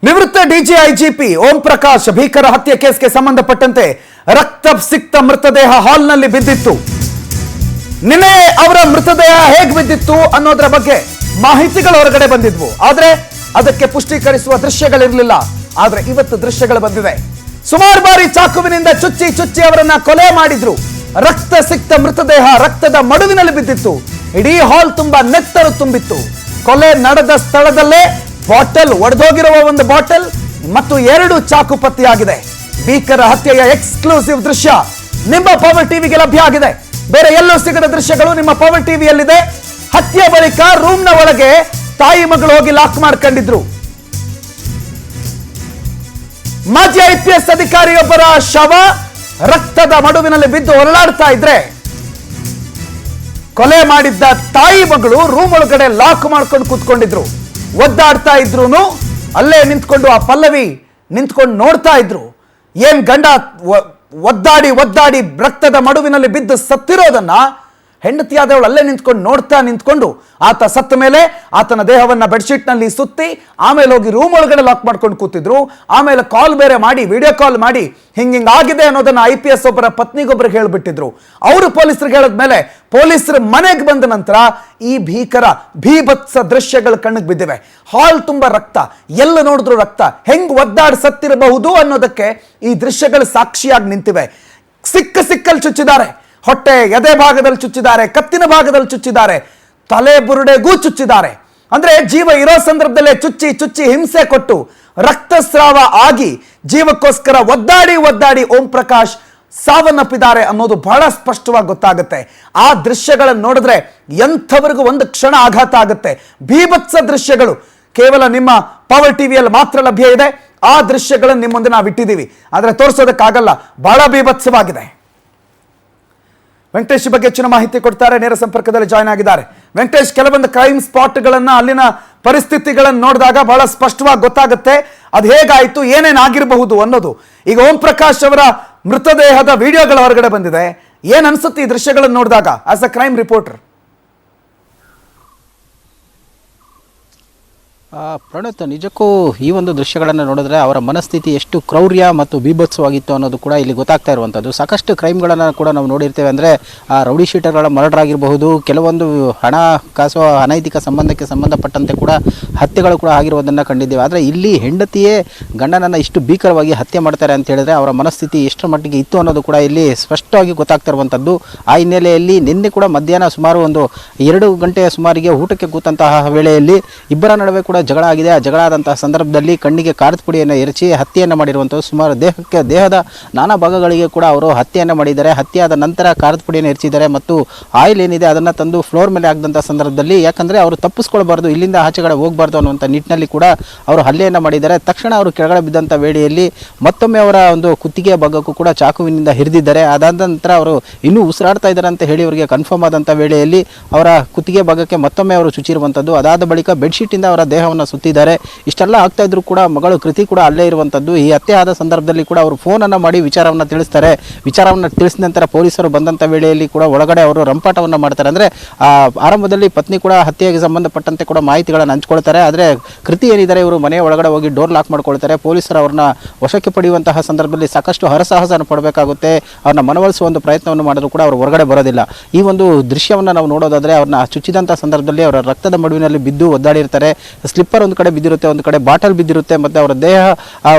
ನಿವೃತ್ತ ಡಿಜಿಐಜಿಪಿ ಓಂ ಪ್ರಕಾಶ್ ಭೀಕರ ಹತ್ಯೆ ಕೇಸ್ಗೆ ಸಂಬಂಧಪಟ್ಟಂತೆ ರಕ್ತಸಿಕ್ತ ಮೃತದೇಹ ಹಾಲ್ನಲ್ಲಿ ಬಿದ್ದಿತ್ತು. ನಿನ್ನೆ ಅವರ ಮೃತದೇಹ ಹೇಗೆ ಬಿದ್ದಿತ್ತು ಅನ್ನೋದರ ಬಗ್ಗೆ ಮಾಹಿತಿಗಳು ಹೊರಗಡೆ ಬಂದಿದ್ವು. ಆದ್ರೆ ಅದಕ್ಕೆ ಪುಷ್ಟೀಕರಿಸುವ ದೃಶ್ಯಗಳಿರಲಿಲ್ಲ. ಆದ್ರೆ ಇವತ್ತು ದೃಶ್ಯಗಳು ಬಂದಿವೆ. ಸುಮಾರು ಬಾರಿ ಚಾಕುವಿನಿಂದ ಚುಚ್ಚಿ ಅವರನ್ನ ಕೊಲೆ ಮಾಡಿದ್ರು. ರಕ್ತಸಿಕ್ತ ಮೃತದೇಹ ರಕ್ತದ ಮಡುವಿನಲ್ಲಿ ಬಿದ್ದಿತ್ತು. ಇಡೀ ಹಾಲ್ ತುಂಬಾ ನೆತ್ತರು ತುಂಬಿತ್ತು. ಕೊಲೆ ನಡೆದ ಸ್ಥಳದಲ್ಲೇ ಬಾಟಲ್ ಒಡೆದೋಗಿರುವ ಒಂದು ಬಾಟಲ್ ಮತ್ತು 2 ಚಾಕು ಪತ್ತೆಯಾಗಿದೆ. ಭೀಕರ ಹತ್ಯೆಯ ಎಕ್ಸ್ಕ್ಲೂಸಿವ್ ದೃಶ್ಯ ನಿಮ್ಮ ಪವರ್ ಟಿವಿಗೆ ಲಭ್ಯ ಆಗಿದೆ. ಬೇರೆ ಎಲ್ಲೂ ಸಿಗದ ದೃಶ್ಯಗಳು ನಿಮ್ಮ ಪವರ್ ಟಿವಿಯಲ್ಲಿದೆ. ಹತ್ಯೆ ಬಳಿಕ ರೂಮ್ನ ಒಳಗೆ ತಾಯಿ ಮಗಳು ಹೋಗಿ ಲಾಕ್ ಮಾಡ್ಕೊಂಡಿದ್ರು. ಮಾಜಿ IPS ಅಧಿಕಾರಿಯೊಬ್ಬರ ಶವ ರಕ್ತದ ಮಡುವಿನಲ್ಲಿ ಬಿದ್ದು ಹೊರಳಾಡ್ತಾ ಇದ್ರೆ, ಕೊಲೆ ಮಾಡಿದ್ದ ತಾಯಿ ಮಗಳು ರೂಮ್ ಒಳಗಡೆ ಲಾಕ್ ಮಾಡ್ಕೊಂಡು ಕೂತ್ಕೊಂಡಿದ್ರು. ಒದ್ದಾಡ್ತಾ ಇದ್ರು. ಅಲ್ಲೇ ನಿಂತ್ಕೊಂಡು ಆ ಪಲ್ಲವಿ ನಿಂತ್ಕೊಂಡು ನೋಡ್ತಾ ಇದ್ರು. ಏನ್ ಗಂಡ ಒದ್ದಾಡಿ ರಕ್ತದ ಮಡುವಿನಲ್ಲಿ ಬಿದ್ದು ಸತ್ತಿರೋದನ್ನ ಹೆಂಡತಿಯಾದವಳು ಅಲ್ಲೇ ನಿಂತ್ಕೊಂಡು ಆತ ಸತ್ತ ಮೇಲೆ ಆತನ ದೇಹವನ್ನ ಬೆಡ್ಶೀಟ್ ನಲ್ಲಿ ಸುತ್ತಿ ಆಮೇಲೆ ಹೋಗಿ ರೂಮ್ ಒಳಗಡೆ ಲಾಕ್ ಮಾಡ್ಕೊಂಡು ಕೂತಿದ್ರು. ಆಮೇಲೆ ಕಾಲ್ ಬೇರೆ ಮಾಡಿ, ವಿಡಿಯೋ ಕಾಲ್ ಮಾಡಿ ಹಿಂಗಿಂಗ್ ಆಗಿದೆ ಅನ್ನೋದನ್ನ IPS ಒಬ್ಬರ ಪತ್ನಿಗೊಬ್ಬರಿಗೆ ಹೇಳ್ಬಿಟ್ಟಿದ್ರು. ಅವರು ಪೊಲೀಸರಿಗೆ ಹೇಳಿದ್ಮೇಲೆ ಪೊಲೀಸರು ಮನೆಗೆ ಬಂದ ನಂತರ ಈ ಭೀಭತ್ಸ ದೃಶ್ಯಗಳು ಕಣ್ಣಿಗೆ ಬಿದ್ದಿವೆ. ಹಾಲ್ ತುಂಬಾ ರಕ್ತ, ಎಲ್ಲ ನೋಡಿದ್ರು ರಕ್ತ. ಹೆಂಗ್ ಒದ್ದಾಡಿ ಸತ್ತಿರಬಹುದು ಅನ್ನೋದಕ್ಕೆ ಈ ದೃಶ್ಯಗಳು ಸಾಕ್ಷಿಯಾಗಿ ನಿಂತಿವೆ. ಸಿಕ್ಕಲ್ಲಿ ಚುಚ್ಚಿದ್ದಾರೆ. ಹೊಟ್ಟೆ ಎದೆ ಭಾಗದಲ್ಲಿ ಚುಚ್ಚಿದ್ದಾರೆ, ಕತ್ತಿನ ಭಾಗದಲ್ಲಿ ಚುಚ್ಚಿದ್ದಾರೆ, ತಲೆ ಬುರುಡೆಗೂ ಚುಚ್ಚಿದ್ದಾರೆ. ಅಂದ್ರೆ ಜೀವ ಇರೋ ಸಂದರ್ಭದಲ್ಲೇ ಚುಚ್ಚಿ ಹಿಂಸೆ ಕೊಟ್ಟು ರಕ್ತಸ್ರಾವ ಆಗಿ ಜೀವಕ್ಕೋಸ್ಕರ ಒದ್ದಾಡಿ ಓಂ ಪ್ರಕಾಶ್ ಸಾವನ್ನಪ್ಪಿದ್ದಾರೆ ಅನ್ನೋದು ಬಹಳ ಸ್ಪಷ್ಟವಾಗಿ ಗೊತ್ತಾಗುತ್ತೆ. ಆ ದೃಶ್ಯಗಳನ್ನು ನೋಡಿದ್ರೆ ಎಂಥವರಿಗೂ ಒಂದು ಕ್ಷಣ ಆಘಾತ ಆಗುತ್ತೆ. ಭೀಭತ್ಸ ದೃಶ್ಯಗಳು ಕೇವಲ ನಿಮ್ಮ ಪವರ್ ಟಿವಿಯಲ್ಲಿ ಮಾತ್ರ ಲಭ್ಯ ಇದೆ. ಆ ದೃಶ್ಯಗಳನ್ನು ನಿಮ್ಮ ಮುಂದೆ ನಾವು ಇಟ್ಟಿದ್ದೀವಿ, ಆದ್ರೆ ತೋರಿಸೋದಕ್ಕಾಗಲ್ಲ, ಬಹಳ ಭೀಭತ್ಸವಾಗಿದೆ. ವೆಂಕಟೇಶ್ ಬಗ್ಗೆ ಹೆಚ್ಚಿನ ಮಾಹಿತಿ ಕೊಡ್ತಾರೆ, ನೇರ ಸಂಪರ್ಕದಲ್ಲಿ ಜಾಯ್ನ್ ಆಗಿದ್ದಾರೆ. ವೆಂಕಟೇಶ್, ಕೆಲವೊಂದು ಕ್ರೈಮ್ ಸ್ಪಾಟ್ಗಳನ್ನ ಅಲ್ಲಿನ ಪರಿಸ್ಥಿತಿಗಳನ್ನು ನೋಡಿದಾಗ ಬಹಳ ಸ್ಪಷ್ಟವಾಗಿ ಗೊತ್ತಾಗುತ್ತೆ ಅದು ಹೇಗಾಯ್ತು, ಏನೇನಾಗಿರಬಹುದು ಅನ್ನೋದು. ಈಗ ಓಂ ಪ್ರಕಾಶ್ ಅವರ ಮೃತದೇಹದ ವಿಡಿಯೋಗಳ ಹೊರಗಡೆ ಬಂದಿದೆ. ಏನ್ ಅನ್ಸುತ್ತೆ ಈ ದೃಶ್ಯಗಳನ್ನು ನೋಡಿದಾಗ ಆಸ್ ಅ ಕ್ರೈಮ್ ರಿಪೋರ್ಟರ್? ಪ್ರಣತ್, ನಿಜಕ್ಕೂ ಈ ಒಂದು ದೃಶ್ಯಗಳನ್ನು ನೋಡಿದ್ರೆ ಅವರ ಮನಸ್ಥಿತಿ ಎಷ್ಟು ಕ್ರೌರ್ಯ ಮತ್ತು ಬೀಭತ್ಸವಾಗಿತ್ತು ಅನ್ನೋದು ಕೂಡ ಇಲ್ಲಿ ಗೊತ್ತಾಗ್ತಾ ಇರುವಂಥದ್ದು. ಸಾಕಷ್ಟು ಕ್ರೈಮ್ಗಳನ್ನು ಕೂಡ ನಾವು ನೋಡಿರ್ತೇವೆ. ಅಂದರೆ ರೌಡಿ ಶೀಟರ್ಗಳ ಮರ್ಡರ್ ಆಗಿರಬಹುದು, ಕೆಲವೊಂದು ಹಣಕಾಸು ಅನೈತಿಕ ಸಂಬಂಧಕ್ಕೆ ಸಂಬಂಧಪಟ್ಟಂತೆ ಕೂಡ ಹತ್ಯೆಗಳು ಕೂಡ ಆಗಿರುವುದನ್ನು ಕಂಡಿದ್ದೇವೆ. ಆದರೆ ಇಲ್ಲಿ ಹೆಂಡತಿಯೇ ಗಂಡನನ್ನು ಇಷ್ಟು ಭೀಕರವಾಗಿ ಹತ್ಯೆ ಮಾಡ್ತಾರೆ ಅಂತ ಹೇಳಿದ್ರೆ ಅವರ ಮನಸ್ಥಿತಿ ಎಷ್ಟರ ಮಟ್ಟಿಗೆ ಇತ್ತು ಅನ್ನೋದು ಕೂಡ ಇಲ್ಲಿ ಸ್ಪಷ್ಟವಾಗಿ ಗೊತ್ತಾಗ್ತಾ ಇರುವಂಥದ್ದು. ಆ ಹಿನ್ನೆಲೆಯಲ್ಲಿ ನಿನ್ನೆ ಕೂಡ ಮಧ್ಯಾಹ್ನ ಸುಮಾರು ಒಂದು 2 ಗಂಟೆಯ ಸುಮಾರಿಗೆ ಊಟಕ್ಕೆ ಕೂತಂತಹ ವೇಳೆಯಲ್ಲಿ ಇಬ್ಬರ ನಡುವೆ ಕೂಡ ಜಗಳ ಆಗಿದೆ. ಆ ಜಗಳ ಆದಂತಹ ಸಂದರ್ಭದಲ್ಲಿ ಕಣ್ಣಿಗೆ ಕಾರದ ಪುಡಿಯನ್ನು ಎರಚಿ ಹತ್ಯೆಯನ್ನು ಮಾಡಿರುವಂಥದ್ದು. ಸುಮಾರು ದೇಹದ ನಾನಾ ಭಾಗಗಳಿಗೆ ಕೂಡ ಅವರು ಹತ್ಯೆಯನ್ನು ಮಾಡಿದ್ದಾರೆ. ಹತ್ಯೆಯಾದ ನಂತರ ಕಾರದ ಪುಡಿಯನ್ನು ಎರಚಿದ್ದಾರೆ ಮತ್ತು ಆಯಿಲ್ ಏನಿದೆ ಅದನ್ನು ತಂದು ಫ್ಲೋರ್ ಮೇಲೆ ಹಾಕಿದಂಥ ಸಂದರ್ಭದಲ್ಲಿ, ಯಾಕಂದರೆ ಅವರು ತಪ್ಪಿಸ್ಕೊಳ್ಬಾರ್ದು, ಇಲ್ಲಿಂದ ಆಚೆಗಡೆ ಹೋಗಬಾರ್ದು ಅನ್ನುವಂಥ ನಿಟ್ಟಿನಲ್ಲಿ ಕೂಡ ಅವರು ಹಲ್ಲೆಯನ್ನು ಮಾಡಿದ್ದಾರೆ. ತಕ್ಷಣ ಅವರು ಕೆಳಗಡೆ ಬಿದ್ದಂಥ ವೇಳೆಯಲ್ಲಿ ಮತ್ತೊಮ್ಮೆ ಅವರ ಒಂದು ಕುತ್ತಿಗೆಯ ಭಾಗಕ್ಕೂ ಕೂಡ ಚಾಕುವಿನಿಂದ ಹಿರಿದಿದ್ದಾರೆ. ಅದಾದ ನಂತರ ಅವರು ಇನ್ನೂ ಉಸಿರಾಡ್ತಾ ಇದ್ದಾರೆ ಅಂತ ಹೇಳಿ ಅವರಿಗೆ ಕನ್ಫರ್ಮ್ ಆದಂಥ ವೇಳೆಯಲ್ಲಿ ಅವರ ಕುತ್ತಿಗೆ ಭಾಗಕ್ಕೆ ಮತ್ತೊಮ್ಮೆ ಅವರು ಚುಚ್ಚಿರುವಂಥದ್ದು. ಅದಾದ ಬಳಿಕ ಬೆಡ್ಶೀಟಿಂದ ಅವರ ದೇಹವನ್ನು ಸುತ್ತಿದ್ದಾರೆ. ಇಷ್ಟೆಲ್ಲ ಆಗ್ತಾ ಇದ್ರು ಕೂಡ ಮಗಳು ಕೃತಿ ಕೂಡ ಅಲ್ಲೇ ಇರುವಂಥದ್ದು. ಈ ಹತ್ಯೆ ಆದ ಸಂದರ್ಭದಲ್ಲಿ ಕೂಡ ಅವರು ಫೋನನ್ನು ಮಾಡಿ ವಿಚಾರವನ್ನು ತಿಳಿಸ್ತಾರೆ. ವಿಚಾರವನ್ನು ತಿಳಿಸಿದ ನಂತರ ಪೊಲೀಸರು ಬಂದಂಥ ವೇಳೆಯಲ್ಲಿ ಕೂಡ ಒಳಗಡೆ ಅವರು ರಂಪಾಟವನ್ನು ಮಾಡ್ತಾರೆ. ಅಂದರೆ ಆರಂಭದಲ್ಲಿ ಪತ್ನಿ ಕೂಡ ಹತ್ಯೆಗೆ ಸಂಬಂಧಪಟ್ಟಂತೆ ಕೂಡ ಮಾಹಿತಿಗಳನ್ನು ಹಂಚ್ಕೊಳ್ತಾರೆ. ಆದರೆ ಕೃತಿ ಏನಿದ್ದಾರೆ ಇವರು ಮನೆಯ ಒಳಗಡೆ ಹೋಗಿ ಡೋರ್ ಲಾಕ್ ಮಾಡ್ಕೊಳ್ತಾರೆ. ಪೊಲೀಸರು ಅವ್ರನ್ನ ವಶಕ್ಕೆ ಪಡೆಯುವಂತಹ ಸಂದರ್ಭದಲ್ಲಿ ಸಾಕಷ್ಟು ಹರಸಾಹಸನ ಪಡಬೇಕಾಗುತ್ತೆ. ಅವ್ರನ್ನ ಮನವೊಲಿಸುವ ಒಂದು ಪ್ರಯತ್ನವನ್ನು ಮಾಡಿದ್ರು ಕೂಡ ಅವರು ಹೊರಗಡೆ ಬರೋದಿಲ್ಲ. ಈ ಒಂದು ದೃಶ್ಯವನ್ನು ನಾವು ನೋಡೋದಾದರೆ ಅವ್ರನ್ನ ಚುಚ್ಚಿದಂಥ ಸಂದರ್ಭದಲ್ಲಿ ಅವರ ರಕ್ತದ ಮಡುವಿನಲ್ಲಿ ಬಿದ್ದು ಒದ್ದಾಡಿರ್ತಾರೆ. ಸ್ಲಿಪ್ಪರ್ ಒಂದು ಕಡೆ ಬಿದ್ದಿರುತ್ತೆ, ಒಂದು ಕಡೆ ಬಾಟಲ್ ಬಿದ್ದಿರುತ್ತೆ, ಮತ್ತು ಅವರ ದೇಹ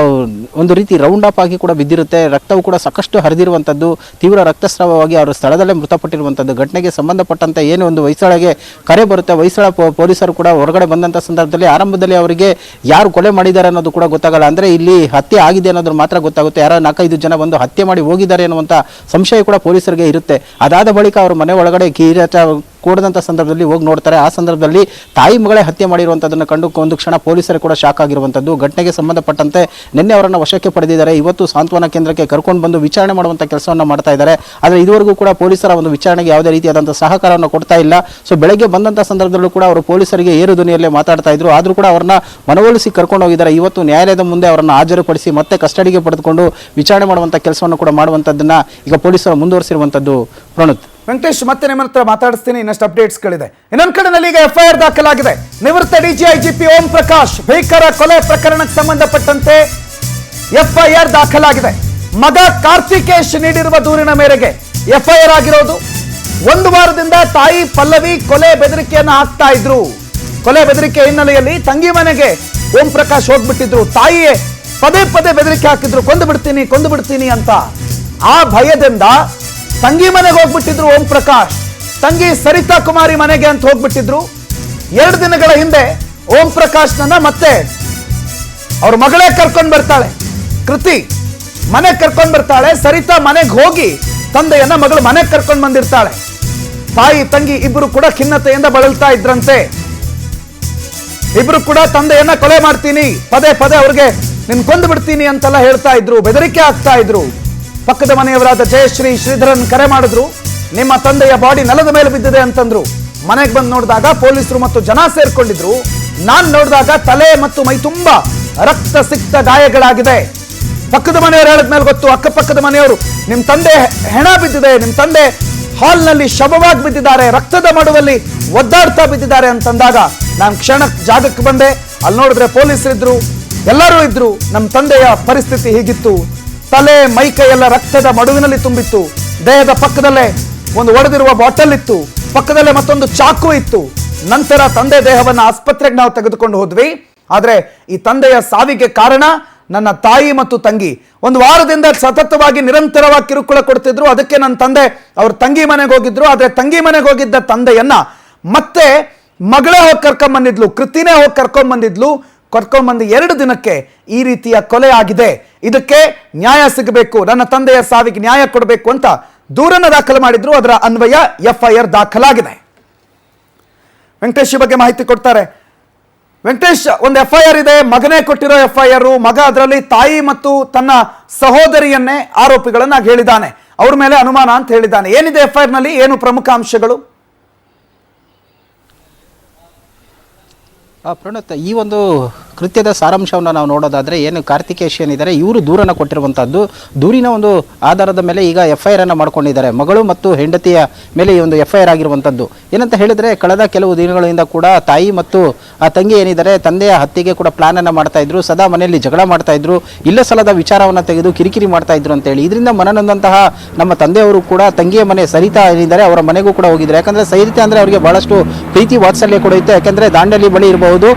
ಒಂದು ರೀತಿ ರೌಂಡ್ ಅಪ್ ಆಗಿ ಕೂಡ ಬಿದ್ದಿರುತ್ತೆ. ರಕ್ತವು ಕೂಡ ಸಾಕಷ್ಟು ಹರಿದಿರುವಂಥದ್ದು, ತೀವ್ರ ರಕ್ತಸ್ರಾವವಾಗಿ ಅವರು ಸ್ಥಳದಲ್ಲೇ ಮೃತಪಟ್ಟಿರುವಂಥದ್ದು. ಘಟನೆಗೆ ಸಂಬಂಧಪಟ್ಟಂತೆ ಏನು ಒಂದು ಹೊಯ್ಸಳಗೆ ಕರೆ ಬರುತ್ತೆ. ಹೊಯ್ಸಳ ಪೊಲೀಸರು ಕೂಡ ಹೊರಗಡೆ ಬಂದಂಥ ಸಂದರ್ಭದಲ್ಲಿ ಆರಂಭದಲ್ಲಿ ಅವರಿಗೆ ಯಾರು ಕೊಲೆ ಮಾಡಿದ್ದಾರೆ ಅನ್ನೋದು ಕೂಡ ಗೊತ್ತಾಗಲ್ಲ. ಅಂದರೆ ಇಲ್ಲಿ ಹತ್ಯೆ ಆಗಿದೆ ಅನ್ನೋದ್ರ ಮಾತ್ರ ಗೊತ್ತಾಗುತ್ತೆ. ಯಾರೋ 4-5 ಜನ ಬಂದು ಹತ್ಯೆ ಮಾಡಿ ಹೋಗಿದ್ದಾರೆ ಅನ್ನುವಂಥ ಸಂಶಯ ಕೂಡ ಪೊಲೀಸರಿಗೆ ಇರುತ್ತೆ. ಅದಾದ ಬಳಿಕ ಅವರು ಮನೆ ಒಳಗಡೆ ಕೀರಾಟ ಕೂಡದಂಥ ಸಂದರ್ಭದಲ್ಲಿ ಹೋಗಿ ನೋಡ್ತಾರೆ. ಆ ಸಂದರ್ಭದಲ್ಲಿ ತಾಯಿ ಮಗಳೇ ಹತ್ಯೆ ಮಾಡಿರುವಂಥದ್ದನ್ನು ಕಂಡು ಒಂದು ಕ್ಷಣ ಪೊಲೀಸರು ಕೂಡ ಶಾಕ್ ಆಗಿರುವಂಥದ್ದು. ಘಟನೆಗೆ ಸಂಬಂಧಪಟ್ಟಂತೆ ನಿನ್ನೆ ಅವರನ್ನು ವಶಕ್ಕೆ ಪಡೆದಿದ್ದಾರೆ. ಇವತ್ತು ಸಾಂತ್ವನ ಕೇಂದ್ರಕ್ಕೆ ಕರ್ಕೊಂಡು ಬಂದು ವಿಚಾರಣೆ ಮಾಡುವಂಥ ಕೆಲಸವನ್ನು ಮಾಡ್ತಾ ಇದ್ದಾರೆ. ಆದರೆ ಇದುವರೆಗೂ ಕೂಡ ಪೊಲೀಸರ ಒಂದು ವಿಚಾರಣೆಗೆ ಯಾವುದೇ ರೀತಿಯಾದಂಥ ಸಹಕಾರವನ್ನು ಕೊಡ್ತಾ ಇಲ್ಲ. ಸೊ ಬೆಳಗ್ಗೆ ಬಂದಂಥ ಸಂದರ್ಭದಲ್ಲೂ ಕೂಡ ಅವರು ಪೊಲೀಸರಿಗೆ ಏರು ಧ್ವನಿಯಲ್ಲೇ ಮಾತಾಡ್ತಾ ಇದ್ರು. ಆದರೂ ಕೂಡ ಅವರನ್ನ ಮನವೊಲಿಸಿ ಕರ್ಕೊಂಡು ಹೋಗಿದ್ದಾರೆ. ಇವತ್ತು ನ್ಯಾಯಾಲಯದ ಮುಂದೆ ಅವರನ್ನು ಹಾಜರುಪಡಿಸಿ ಮತ್ತೆ ಕಸ್ಟಡಿಗೆ ಪಡೆದುಕೊಂಡು ವಿಚಾರಣೆ ಮಾಡುವಂಥ ಕೆಲಸವನ್ನು ಕೂಡ ಮಾಡುವಂಥದ್ದನ್ನು ಈಗ ಪೊಲೀಸರು ಮುಂದುವರಿಸಿರುವಂಥದ್ದು. ಪ್ರಣುತ್. ವೆಂಕಟೇಶ್, ಮತ್ತೆ ನಿಮ್ಮ ಹತ್ರ ಮಾತಾಡಿಸ್ತೀನಿ, ಇನ್ನಷ್ಟು ಅಪ್ಡೇಟ್ಸ್ಗಳಿದೆ. ಇನ್ನೊಂದು ಕಡೆನಲ್ಲಿ ಈಗ FIR ದಾಖಲಾಗಿದೆ. ನಿವೃತ್ತ DGIGP ಓಂ ಪ್ರಕಾಶ್ ಭೀಕರ ಕೊಲೆ ಪ್ರಕರಣಕ್ಕೆ ಸಂಬಂಧಪಟ್ಟಂತೆ FIR ದಾಖಲಾಗಿದೆ. ಮಗ ಕಾರ್ತಿಕೇಶ್ ನೀಡಿರುವ ದೂರಿನ ಮೇರೆಗೆ FIR ಆಗಿರೋದು. 1 ವಾರದಿಂದ ತಾಯಿ ಪಲ್ಲವಿ ಕೊಲೆ ಬೆದರಿಕೆಯನ್ನು ಹಾಕ್ತಾ ಇದ್ರು. ಕೊಲೆ ಬೆದರಿಕೆ ಹಿನ್ನೆಲೆಯಲ್ಲಿ ತಂಗಿ ಮನೆಗೆ ಓಂ ಪ್ರಕಾಶ್ ಹೋಗ್ಬಿಟ್ಟಿದ್ರು. ತಾಯಿಯೇ ಪದೇ ಪದೇ ಬೆದರಿಕೆ ಹಾಕಿದ್ರು, ಕೊಂದು ಬಿಡ್ತೀನಿ ಅಂತ. ಆ ಭಯದಿಂದ ತಂಗಿ ಮನೆಗೆ ಹೋಗ್ಬಿಟ್ಟಿದ್ರು ಓಂ ಪ್ರಕಾಶ್. ತಂಗಿ ಸರಿತಾ ಕುಮಾರಿ ಮನೆಗೆ ಅಂತ ಹೋಗ್ಬಿಟ್ಟಿದ್ರು. 2 ದಿನಗಳ ಹಿಂದೆ ಓಂ ಪ್ರಕಾಶ್ನನ್ನ ಮತ್ತೆ ಅವ್ರ ಮಗಳೇ ಕರ್ಕೊಂಡ್ ಬರ್ತಾಳೆ, ಕೃತಿ ಮನೆಗೆ ಕರ್ಕೊಂಡ್ ಬರ್ತಾಳೆ. ಸರಿತಾ ಮನೆಗೆ ಹೋಗಿ ತಂದೆಯನ್ನ ಮಗಳು ಮನೆಗೆ ಕರ್ಕೊಂಡ್ ಬಂದಿರ್ತಾಳೆ. ತಾಯಿ ತಂಗಿ ಇಬ್ರು ಕೂಡ ಖಿನ್ನತೆಯಿಂದ ಬಳಲ್ತಾ ಇದ್ರಂತೆ. ಇಬ್ರು ಕೂಡ ತಂದೆಯನ್ನ ಕೊಲೆ ಮಾಡ್ತೀನಿ, ಪದೇ ಪದೇ ಅವ್ರಿಗೆ ನಿನ್ ಕೊಂದು ಬಿಡ್ತೀನಿ ಅಂತೆಲ್ಲ ಹೇಳ್ತಾ ಇದ್ರು, ಬೆದರಿಕೆ ಆಗ್ತಾ ಇದ್ರು. ಪಕ್ಕದ ಮನೆಯವರಾದ ಜಯಶ್ರೀ ಶ್ರೀಧರನ್ ಕರೆ ಮಾಡಿದ್ರು, ನಿಮ್ಮ ತಂದೆಯ ಬಾಡಿ ನೆಲದ ಮೇಲೆ ಬಿದ್ದಿದೆ ಅಂತಂದ್ರು. ಮನೆಗೆ ಬಂದು ನೋಡಿದಾಗ ಪೊಲೀಸರು ಮತ್ತು ಜನ ಸೇರ್ಕೊಂಡಿದ್ರು. ನಾನ್ ನೋಡಿದಾಗ ತಲೆ ಮತ್ತು ಮೈ ತುಂಬಾ ರಕ್ತ ಸಿಕ್ತ ಗಾಯಗಳಾಗಿದೆ. ಪಕ್ಕದ ಮನೆಯವರು ಹೇಳಿದ್ಮೇಲೆ ಗೊತ್ತು, ಅಕ್ಕಪಕ್ಕದ ಮನೆಯವರು ನಿಮ್ ತಂದೆ ಹೆಣ ಬಿದ್ದಿದೆ, ನಿಮ್ ತಂದೆ ಹಾಲ್ನಲ್ಲಿ ಶವವಾಗಿ ಬಿದ್ದಿದ್ದಾರೆ, ರಕ್ತದ ಮಡುವಲ್ಲಿ ಒದ್ದಾಡ್ತಾ ಬಿದ್ದಿದ್ದಾರೆ ಅಂತಂದಾಗ ನಾನು ಕ್ಷಣಕ್ಕೆ ಜಾಗಕ್ಕೆ ಬಂದೆ. ಅಲ್ಲಿ ನೋಡಿದ್ರೆ ಪೊಲೀಸರಿದ್ರು, ಎಲ್ಲರೂ ಇದ್ರು. ನಮ್ಮ ತಂದೆಯ ಪರಿಸ್ಥಿತಿ ಹೀಗಿತ್ತು, ತಲೆ ಮೈ ಕೈಯೆಲ್ಲ ರಕ್ತದ ಮಡುವಿನಲ್ಲಿ ತುಂಬಿತ್ತು. ದೇಹದ ಪಕ್ಕದಲ್ಲೇ ಒಂದು ಒಡೆದಿರುವ ಬಾಟಲ್ ಇತ್ತು, ಪಕ್ಕದಲ್ಲೇ ಮತ್ತೊಂದು ಚಾಕು ಇತ್ತು. ನಂತರ ತಂದೆ ದೇಹವನ್ನು ಆಸ್ಪತ್ರೆಗೆ ನಾವು ತೆಗೆದುಕೊಂಡು ಹೋದ್ವಿ. ಆದ್ರೆ ಈ ತಂದೆಯ ಸಾವಿಗೆ ಕಾರಣ ನನ್ನ ತಾಯಿ ಮತ್ತು ತಂಗಿ. 1 ವಾರದಿಂದ ಸತತವಾಗಿ ನಿರಂತರವಾಗಿ ಕಿರುಕುಳ ಕೊಡ್ತಿದ್ರು. ಅದಕ್ಕೆ ನನ್ನ ತಂದೆ ಅವ್ರ ತಂಗಿ ಮನೆಗೆ ಹೋಗಿದ್ರು. ಆದ್ರೆ ತಂಗಿ ಮನೆಗೆ ಹೋಗಿದ್ದ ತಂದೆಯನ್ನ ಮತ್ತೆ ಮಗಳೇ ಹೋಗಿ ಕರ್ಕೊಂಡ್ಬಂದಿದ್ಲು, ಕೃತಿನೇ ಹೋಗಿ ಕರ್ಕೊಂಡ್ಬಂದಿದ್ಲು. ಕರ್ಕೊಂಡ್ಬಂದು 2 ದಿನಕ್ಕೆ ಈ ರೀತಿಯ ಕೊಲೆ ಆಗಿದೆ, ಇದಕ್ಕೆ ನ್ಯಾಯ ಸಿಗಬೇಕು, ನನ್ನ ತಂದೆಯ ಸಾವಿಗೆ ನ್ಯಾಯ ಕೊಡಬೇಕು ಅಂತ ದೂರನ್ನು ದಾಖಲು ಮಾಡಿದ್ರು. ಅದರ ಅನ್ವಯ FIR ದಾಖಲಾಗಿದೆ. ವೆಂಕಟೇಶ್ ಬಗ್ಗೆ ಮಾಹಿತಿ ಕೊಡ್ತಾರೆ. ವೆಂಕಟೇಶ್, ಒಂದು FIR ಇದೆ, ಮಗನೇ ಕೊಟ್ಟಿರೋ FIR. ಮಗ ಅದರಲ್ಲಿ ತಾಯಿ ಮತ್ತು ತನ್ನ ಸಹೋದರಿಯನ್ನೇ ಆರೋಪಿಗಳನ್ನಾಗಿ ಹೇಳಿದ್ದಾನೆ, ಅವ್ರ ಮೇಲೆ ಅನುಮಾನ ಅಂತ ಹೇಳಿದ್ದಾನೆ. ಏನಿದೆ FIR ನಲ್ಲಿ, ಏನು ಪ್ರಮುಖ ಅಂಶಗಳು? ಪ್ರಣತ್, ಈ ಒಂದು ಕೃತ್ಯದ ಸಾರಾಂಶವನ್ನು ನಾವು ನೋಡೋದಾದರೆ ಏನು ಕಾರ್ತಿಕೇಶ್ ಏನಿದ್ದಾರೆ ಇವರು ದೂರನ್ನು ಕೊಟ್ಟಿರುವಂಥದ್ದು. ದೂರಿನ ಒಂದು ಆಧಾರದ ಮೇಲೆ ಈಗ FIR ಅನ್ನು ಮಾಡ್ಕೊಂಡಿದ್ದಾರೆ. ಮಗಳು ಮತ್ತು ಹೆಂಡತಿಯ ಮೇಲೆ ಈ ಒಂದು FIR ಆಗಿರುವಂಥದ್ದು. ಏನಂತ ಹೇಳಿದರೆ ಕಳೆದ ಕೆಲವು ದಿನಗಳಿಂದ ಕೂಡ ತಾಯಿ ಮತ್ತು ಆ ತಂಗಿ ಏನಿದ್ದಾರೆ ತಂದೆಯ ಹತ್ಯೆಗೆ ಕೂಡ ಪ್ಲಾನನ್ನು ಮಾಡ್ತಾ ಇದ್ರು. ಸದಾ ಮನೆಯಲ್ಲಿ ಜಗಳ ಮಾಡ್ತಾ ಇದ್ರು, ಇಲ್ಲ ಸಲದ ವಿಚಾರವನ್ನು ತೆಗೆದು ಕಿರಿಕಿರಿ ಮಾಡ್ತಾ ಇದ್ರು ಅಂತೇಳಿ. ಇದರಿಂದ ಮನನೊಂದಂತಹ ನಮ್ಮ ತಂದೆಯವರು ಕೂಡ ತಂಗಿಯ ಮನೆ ಸರಿತಾ ಏನಿದ್ದಾರೆ ಅವರ ಮನೆಗೂ ಕೂಡ ಹೋಗಿದ್ದಾರೆ. ಯಾಕಂದರೆ ಸರಿತಾ ಅಂದರೆ ಅವರಿಗೆ ಬಹಳಷ್ಟು ಪ್ರೀತಿ ವಾತ್ಸಲ್ಯ ಕೂಡ ಇತ್ತು. ಯಾಕಂದರೆ ದಾಂಡೇಲಿ ಬಳಿ ಇರಬಹುದು,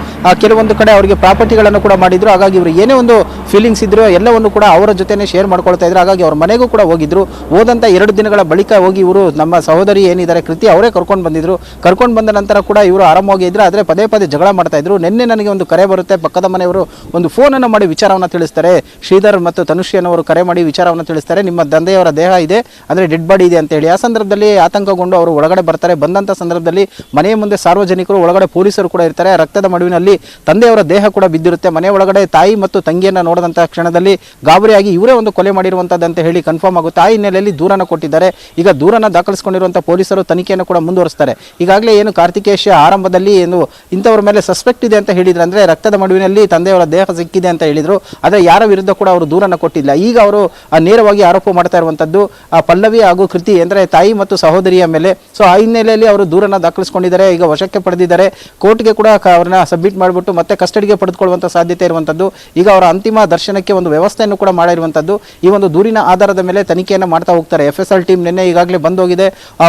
ಕೆಲವೊಂದು ಕಡೆ ಅವರಿಗೆ ಪ್ರಾಪರ್ಟಿಗಳನ್ನು ಕೂಡ ಮಾಡಿದ್ರು. ಹಾಗಾಗಿ ಇವರು ಏನೇ ಒಂದು ಫೀಲಿಂಗ್ಸ್ ಇದ್ರು ಎಲ್ಲವನ್ನು ಕೂಡ ಅವರ ಜೊತೆನೇ ಶೇರ್ ಮಾಡ್ಕೊಳ್ತಾ ಇದ್ರು. ಹಾಗಾಗಿ ಅವ್ರ ಮನೆಗೂ ಕೂಡ ಹೋಗಿದ್ರು. ಹೋದಂಥ 2 ದಿನಗಳ ಬಳಿಕ ಹೋಗಿ ಇವರು ನಮ್ಮ ಸಹೋದರಿ ಏನಿದ್ದಾರೆ ಕೃತಿ ಅವರೇ ಕರ್ಕೊಂಡು ಬಂದಿದ್ರು. ಕರ್ಕೊಂಡು ಬಂದ ನಂತರ ಕೂಡ ಇವರು ಆರಾಮವಾಗಿ ಇದ್ರು. ಆದರೆ ಪದೇ ಪದೇ ಜಗಳ ಮಾಡ್ತಾ ಇದ್ರು. ನಿನ್ನೆ ನನಗೆ ಒಂದು ಕರೆ ಬರುತ್ತೆ, ಪಕ್ಕದ ಮನೆಯವರು ಒಂದು ಫೋನನ್ನು ಮಾಡಿ ವಿಚಾರವನ್ನು ತಿಳಿಸ್ತಾರೆ. ಶ್ರೀಧರ್ ಮತ್ತು ತನುಶ್ರೀಯನವರು ಕರೆ ಮಾಡಿ ವಿಚಾರವನ್ನು ತಿಳಿಸ್ತಾರೆ, ನಿಮ್ಮ ತಂದೆಯವರ ದೇಹ ಇದೆ, ಅಂದರೆ ಡೆಡ್ ಬಾಡಿ ಇದೆ ಅಂತೇಳಿ. ಆ ಸಂದರ್ಭದಲ್ಲಿ ಆತಂಕಗೊಂಡು ಅವರು ಒಳಗಡೆ ಬರ್ತಾರೆ. ಬಂದಂಥ ಸಂದರ್ಭದಲ್ಲಿ ಮನೆಯ ಮುಂದೆ ಸಾರ್ವಜನಿಕರು, ಒಳಗಡೆ ಪೊಲೀಸರು ಕೂಡ ಇರ್ತಾರೆ. ರಕ್ತದ ಮಡುವಿನಲ್ಲಿ ತಂದೆಯವರ ದೇಹ ಕೂಡ ಬಿದ್ದಿರುತ್ತೆ. ಮನೆ ಒಳಗಡೆ ತಾಯಿ ಮತ್ತು ತಂಗಿಯನ್ನು ನೋಡಿದಂತಹ ಕ್ಷಣದಲ್ಲಿ ಗಾಬರಿಯಾಗಿ ಇವರೇ ಒಂದು ಕೊಲೆ ಮಾಡಿರುವಂಥದ್ದು ಅಂತ ಹೇಳಿ ಕನ್ಫರ್ಮ್ ಆಗುತ್ತೆ. ಆ ಹಿನ್ನೆಲೆಯಲ್ಲಿ ದೂರನ್ನು ಕೊಟ್ಟಿದ್ದಾರೆ. ಈಗ ದೂರನ್ನು ದಾಖಲಿಸಿಕೊಂಡಿರುವಂಥ ಪೊಲೀಸರು ತನಿಖೆಯನ್ನು ಕೂಡ ಮುಂದುವರಿಸ್ತಾರೆ. ಈಗಾಗಲೇ ಏನು ಕಾರ್ತಿಕೇಶ್ ಆರಂಭದಲ್ಲಿ ಏನು ಇಂಥವ್ರ ಮೇಲೆ ಸಸ್ಪೆಕ್ಟ್ ಇದೆ ಅಂತ ಹೇಳಿದ್ರು, ಅಂದರೆ ರಕ್ತದ ಮಡುವಿನಲ್ಲಿ ತಂದೆಯವರ ದೇಹ ಸಿಕ್ಕಿದೆ ಅಂತ ಹೇಳಿದ್ರು. ಆದರೆ ಯಾರ ವಿರುದ್ಧ ಕೂಡ ಅವರು ದೂರನ್ನು ಕೊಟ್ಟಿಲ್ಲ. ಈಗ ಅವರು ನೇರವಾಗಿ ಆರೋಪ ಮಾಡ್ತಾ ಇರುವಂಥದ್ದು ಪಲ್ಲವಿ ಹಾಗೂ ಕೃತಿ ಅಂದರೆ ತಾಯಿ ಮತ್ತು ಸಹೋದರಿಯ ಮೇಲೆ. ಸೊ ಆ ಹಿನ್ನೆಲೆಯಲ್ಲಿ ಅವರು ದೂರನ್ನು ದಾಖಲಿಸಿಕೊಂಡಿದ್ದಾರೆ. ಈಗ ವಶಕ್ಕೆ ಪಡೆದಿದ್ದಾರೆ. ಕೋರ್ಟ್ಗೆ ಕೂಡ ಅವ್ರನ್ನ ಸಬ್ಮಿಟ್ ಮಾಡಿಬಿಟ್ಟು ಮತ್ತೆ ಕಸ್ಟಡಿಗೆ ಪಡೆದುಕೊಳ್ಳುವಂಥ ಸಾಧ್ಯತೆ ಇರುವಂಥದ್ದು. ಈಗ ಅವರ ಅಂತಿಮ ದರ್ಶನಕ್ಕೆ ಒಂದು ವ್ಯವಸ್ಥೆಯನ್ನು ಕೂಡ ಮಾಡಿರುವಂಥದ್ದು. ಈ ಒಂದು ದೂರಿನ ಆಧಾರದ ಮೇಲೆ ತನಿಖೆಯನ್ನು ಮಾಡ್ತಾ ಹೋಗ್ತಾರೆ. FSL ಟೀಮ್ ನಿನ್ನೆ ಈಗಾಗಲೇ ಬಂದೋಗಿದೆ.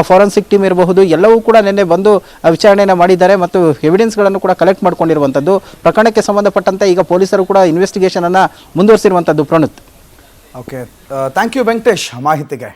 ಫಾರೆನ್ಸಿಕ್ ಟೀಮ್ ಇರಬಹುದು, ಎಲ್ಲವೂ ಕೂಡ ನಿನ್ನೆ ಬಂದು ವಿಚಾರಣೆಯನ್ನು ಮಾಡಿದ್ದಾರೆ ಮತ್ತು ಎವಿಡೆನ್ಸ್ಗಳನ್ನು ಕೂಡ ಕಲೆಕ್ಟ್ ಮಾಡ್ಕೊಂಡಿರುವಂಥದ್ದು. ಪ್ರಕರಣಕ್ಕೆ ಸಂಬಂಧಪಟ್ಟಂತೆ ಈಗ ಪೊಲೀಸರು ಕೂಡ ಇನ್ವೆಸ್ಟಿಗೇಷನ್ ಅನ್ನು ಮುಂದುವರಿಸಿರುವಂಥದ್ದು. ಪ್ರಣತ್, ಓಕೆ, ಥ್ಯಾಂಕ್ ಯು ವೆಂಕಟೇಶ್ ಮಾಹಿತಿಗೆ.